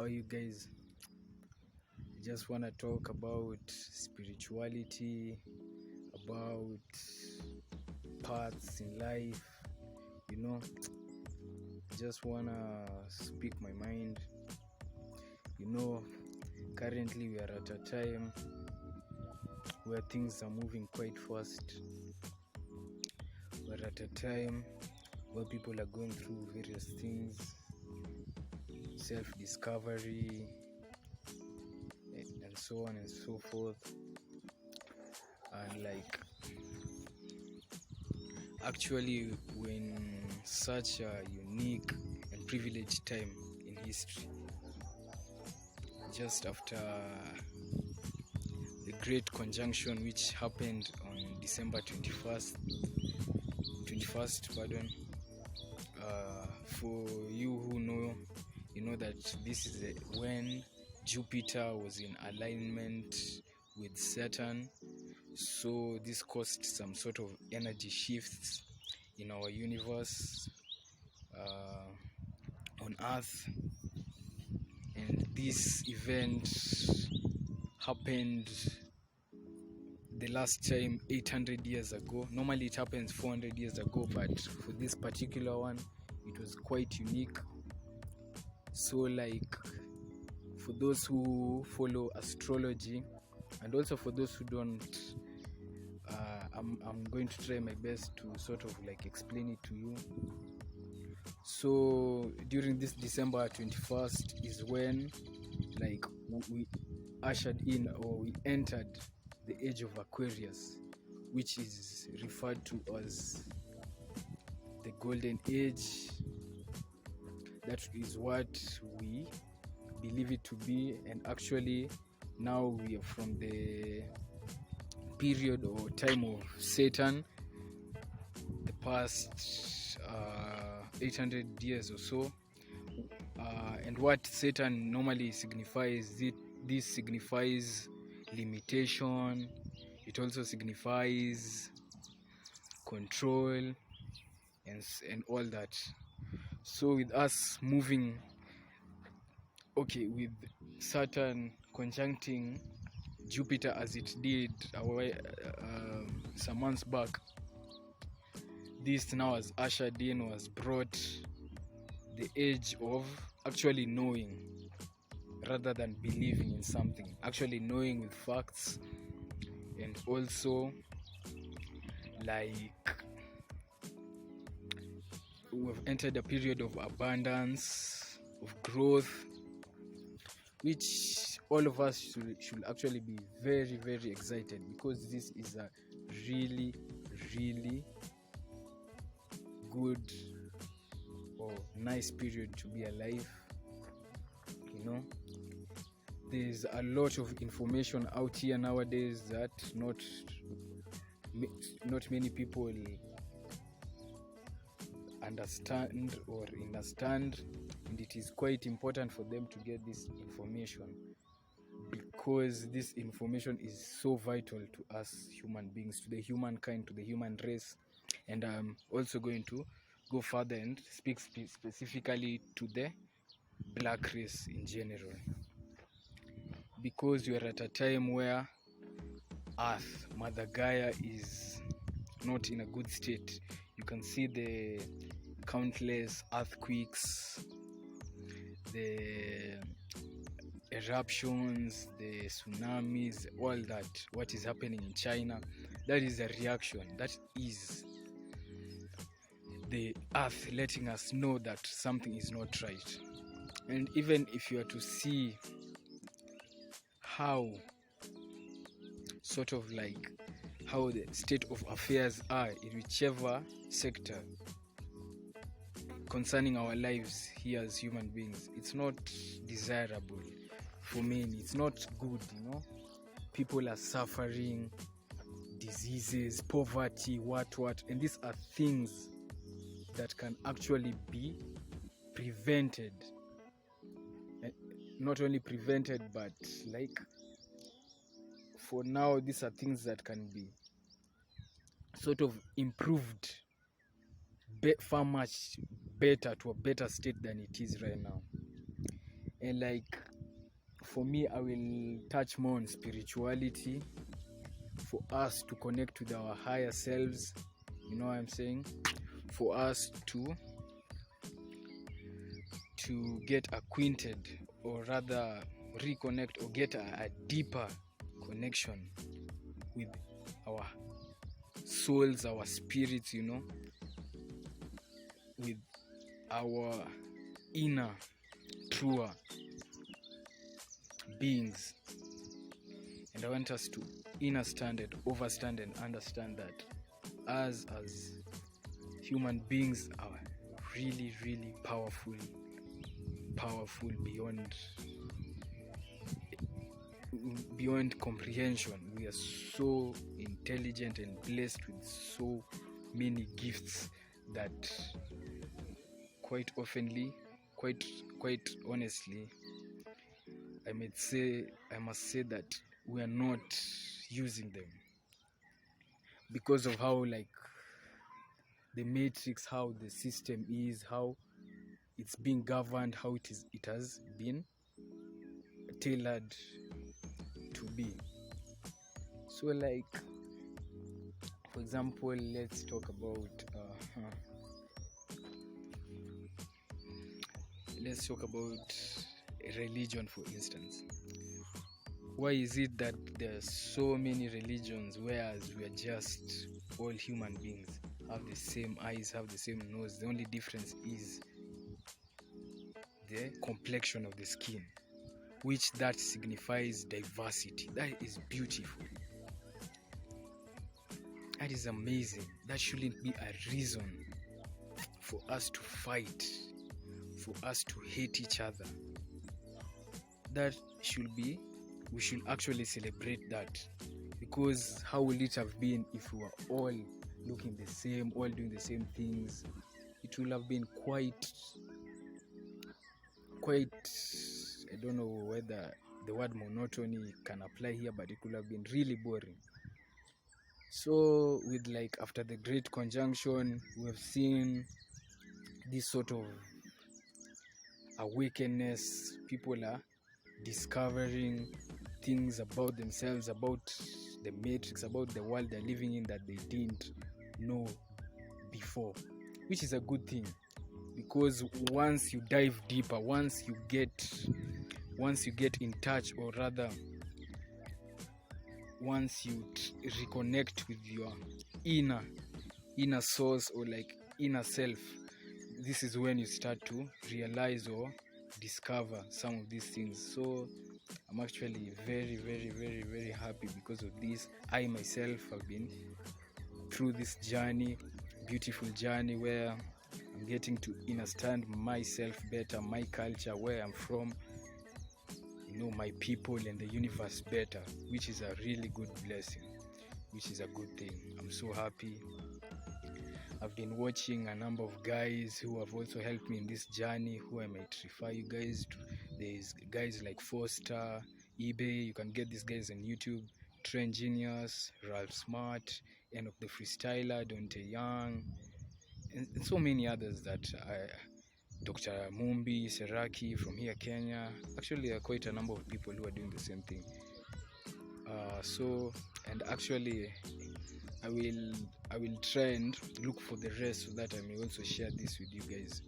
How you guys? Just want to talk about spirituality, about paths in life, you know. Just want to speak my mind. Currently we are at a time where things are moving quite fast. We're at a time where people are going through various things, self-discovery, and so on and so forth. And actually we're in such a unique and privileged time in history, just after the great conjunction which happened on December 21st. For you who know, you know that this is when Jupiter was in alignment with Saturn. So this caused some sort of energy shifts in our universe, on Earth. And this event happened the last time 800 years ago. Normally it happens 400 years ago, but for this particular one it was quite unique. So for those who follow astrology, and also for those who don't, I'm going to try my best to sort of explain it to you. So during this December 21st is when we ushered in, or we entered, the age of Aquarius, which is referred to as the golden age. That is what we believe it to be. And actually now we are from the period or time of Saturn, the past 800 years or so. And what Saturn normally signifies, this signifies limitation. It also signifies control and all that. So with us moving, with Saturn conjuncting Jupiter as it did some months back, this now was ushered in, was brought the age of actually knowing rather than believing in something, actually knowing with facts. And also we've entered a period of abundance, of growth, which all of us should actually be very, very excited, because this is a really, really good or nice period to be alive. There's a lot of information out here nowadays that not many people understand, and it is quite important for them to get this information, because this information is so vital to us human beings, to the humankind, to the human race. And I'm also going to go further and speak specifically to the black race in general, because we are at a time where Earth, Mother Gaia, is not in a good state. You can see the countless earthquakes, the eruptions, the tsunamis, all that. What is happening in China, that is a reaction. That is the Earth letting us know that something is not right. And even if you are to see how how the state of affairs are in whichever sector concerning our lives here as human beings, it's not desirable for many. It's not good. People are suffering, diseases, poverty, what, and these are things that can actually be prevented. Not only prevented, but for now, these are things that can be sort of improved far much better, to a better state than it is right now. And like for me, I will touch more on spirituality, for us to connect with our higher selves, you know what I'm saying, for us to get acquainted, or rather reconnect, or get a deeper connection with our souls, our spirits, you know, with our inner truer beings. And I want us to understand and overstand and understand that us as human beings are really, really powerful beyond comprehension. We are so intelligent and blessed with so many gifts that quite honestly, I must say that we are not using them, because of how like the matrix, how the system is, how it's being governed, how it has been tailored to be. So like, for example, let's talk about religion, for instance. Why is it that there's so many religions, whereas we are just all human beings, have the same eyes, have the same nose? The only difference is the complexion of the skin, which that signifies diversity. That is beautiful. That is amazing. That shouldn't be a reason for us to fight, for us to hate each other. We should actually celebrate that, because how will it have been if we were all looking the same, all doing the same things? It will have been quite, I don't know whether the word monotony can apply here, but it could have been really boring. So with like after the Great Conjunction, we have seen this sort of awakeness. People are discovering things about themselves, about the matrix, about the world they're living in, that they didn't know before, which is a good thing, because once you dive deeper, once you get in touch, or rather once you reconnect with your inner source, or like inner self, this is when you start to realize or discover some of these things. So I'm actually very, very, very, very happy because of this. I myself have been through this journey, beautiful journey, where I'm getting to understand myself better, my culture, where I'm from, you know, my people and the universe better, which is a really good blessing, which is a good thing. I'm so happy. I've been watching a number of guys who have also helped me in this journey, who I might refer you guys to. There's guys like Foster, eBay. You can get these guys on YouTube. Trend Genius, Ralph Smart, Enoch the Freestyler, Dante Young, and so many others that Dr. Mumbi, Seraki from here, Kenya. Actually, there are quite a number of people who are doing the same thing. And actually, I will try and look for the rest, so that I may also share this with you guys.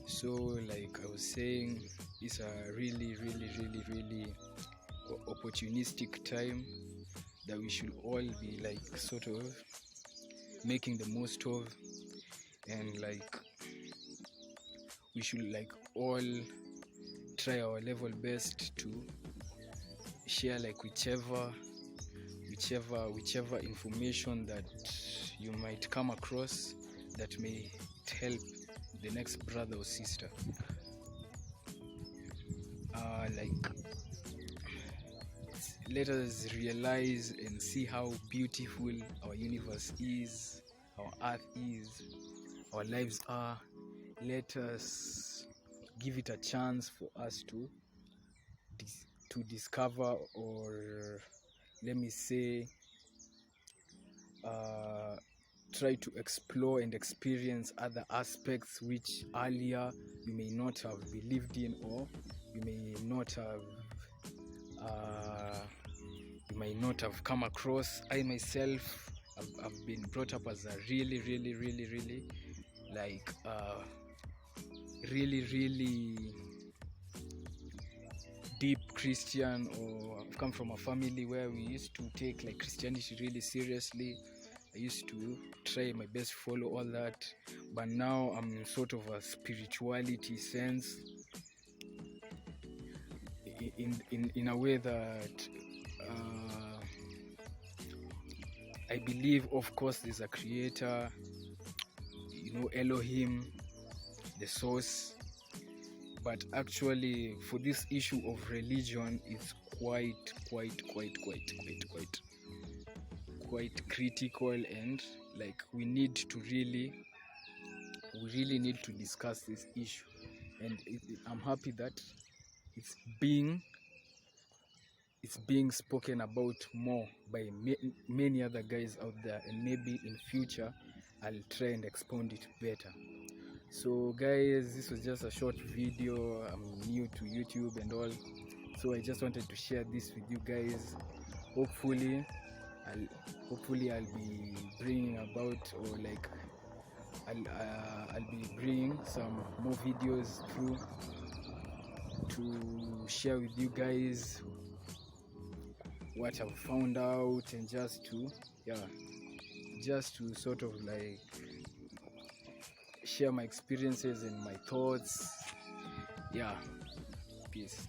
So like I was saying, it's a really, really, really, really opportunistic time that we should all be like sort of making the most of, and like we should like all try our level best to share like whichever information that you might come across that may help the next brother or sister. Let us realize and see how beautiful our universe is, our earth is, our lives are. Let us give it a chance for us to discover, or let me say try to explore and experience other aspects which earlier you may not have believed in, or you may not have come across. I myself have been brought up as a really like really deep Christian, or I've come from a family where we used to take like Christianity really seriously. I used to try my best to follow all that, but now I'm in sort of a spirituality sense, in a way that I believe, of course, there's a creator, Elohim, the source, but actually for this issue of religion, it's quite critical, and like we really need to discuss this issue, and I'm happy that it's being spoken about more by many other guys out there, and maybe in future I'll try and expound it better. So guys, this was just a short video. I'm new to YouTube and all, so I just wanted to share this with you guys. Hopefully I'll be bringing about, or like I'll be bringing some more videos through to share with you guys what I've found out, and just to sort of like share my experiences and my thoughts. Peace.